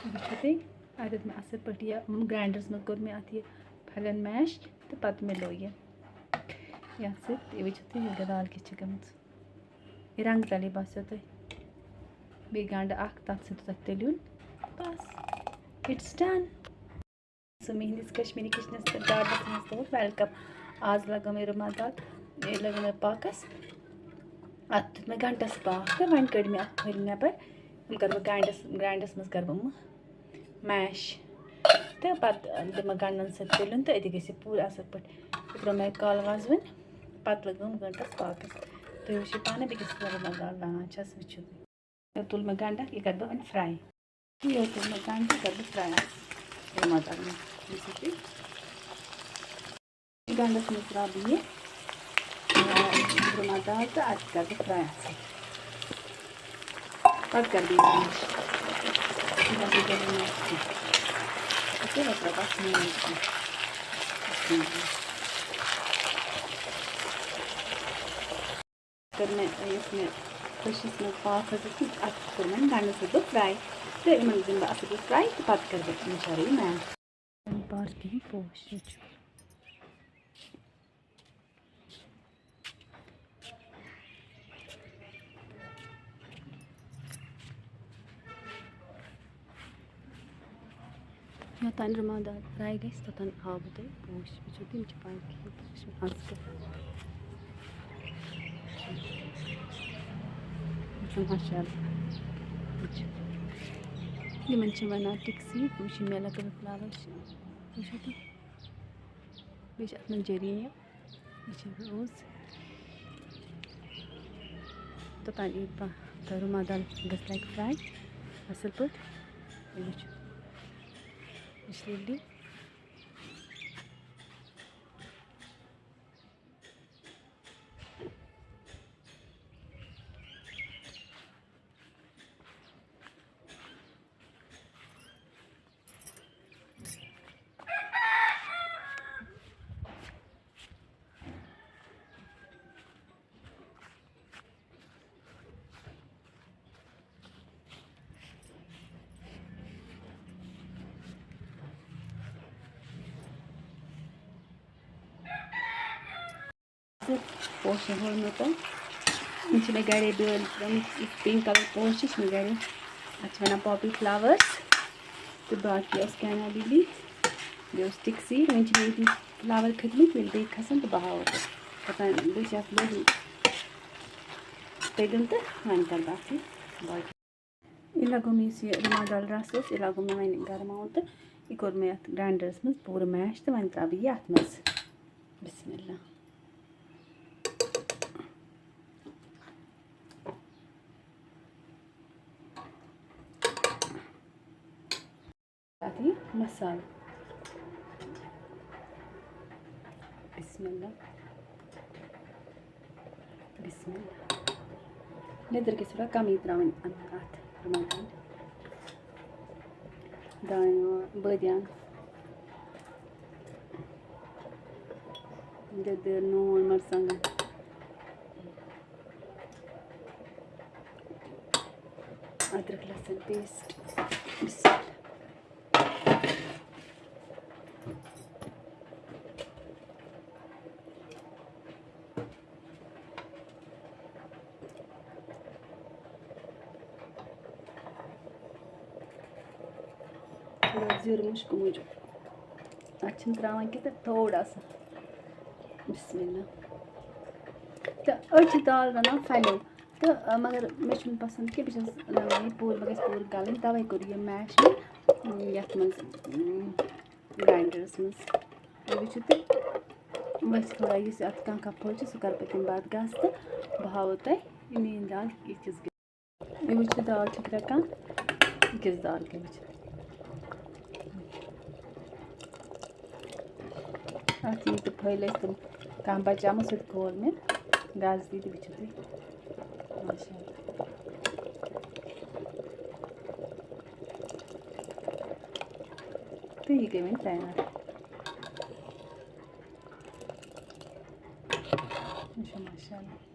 वुचो तुम अत मे असल पे ग्राइंडरस मज कोर मे अत फलन मैश तो पत मिलो ये वुचो तुम दाल कि गम रंग तले बसो तुम बे गंड तथ तलियुन बस इट्स डन सो मेहंदिस कश्मीरी किचनस पे दावत मज तो वेलकम आज लगा मे रुमा दाल ये लग मे पाकस अत मे घंटस पाक तो वन कड़ मे अत नबर कर ग्राइंडस मज कर मैश तो पत दिम गंडन सलियुन तो अत ग पूरा असल पे त्रो मे काल वजवन पत लगम घंटस पाकस तो वो पाने बस रुमा दाल रानान वो तुल मे गंड यह कर बह फ्राई ये तुल मे गंड कर बह फ्राई रुमा दाल में गंडस में त्रा बह रुमा दाल तो अत कर बह फ्राई पत कर बह कर मैं इसमें खुशस में पाक अत कर मैं गंड सो फ्राई तो इन दिन बह असल फ्राई तो पत कर बह इंशाल्लाह मैश पार्क पोश योतान रुमा दाल फ्राई गई तोतान हाव तुम पोश वो तुम पार्क पोश माशाल्लाह वन टिक्सी वो मे लगे फ्लावर्स वो तुम बे अत जरीनियम रोज तोतान तो रुमा दाल गस लग फ्राई असल पे वो रेडी पोश हो तो मे गरे बेल पिंक कलर पोश मे गरे अत वन पॉपी फ्लावर्स तो बाकी कैना लिली बे टिक्सी वन मे फ्लावर खतमत बे खसन तो बहाव पता बस लोग तलिन तो वन कर बाकी बाकी यह लगो मे रुमा दाल रस यह लगो मे वन गरमाउन तो यह कोर मे अत ग्राइंडरस मज पूरा मैश तो वन त्रा बह अत मज बिस्मिल्लाह मसाला बिस्मिल्लाह बिस्मिल्लाह लेदर के थोड़ा कम ही त्रा दान बदियान ददर नून मरसंग अदरक लहसुन पेस्ट जीर मुश्क मूजूब अत त्रावान कि थोड़ा सा बिस्मिल्लाह तो अड़ दाल रनान फलो तो मगर मे पसंद कि बस पूर पूर गलन तवे कोर यह मैश ये ग्राइंडरस मज वो तुम बस थोड़ा इस अत कह फुल सह कर पे तम बाद गस तो बह हाव तुम मेन दाल किस ये वो दाल रकान किस दाल के वो अत तो फैल तुम कह बचाम सो खोल मे गस दी वो तुम माशाल्लाह तो यह गई वन तैयार माशाल्लाह।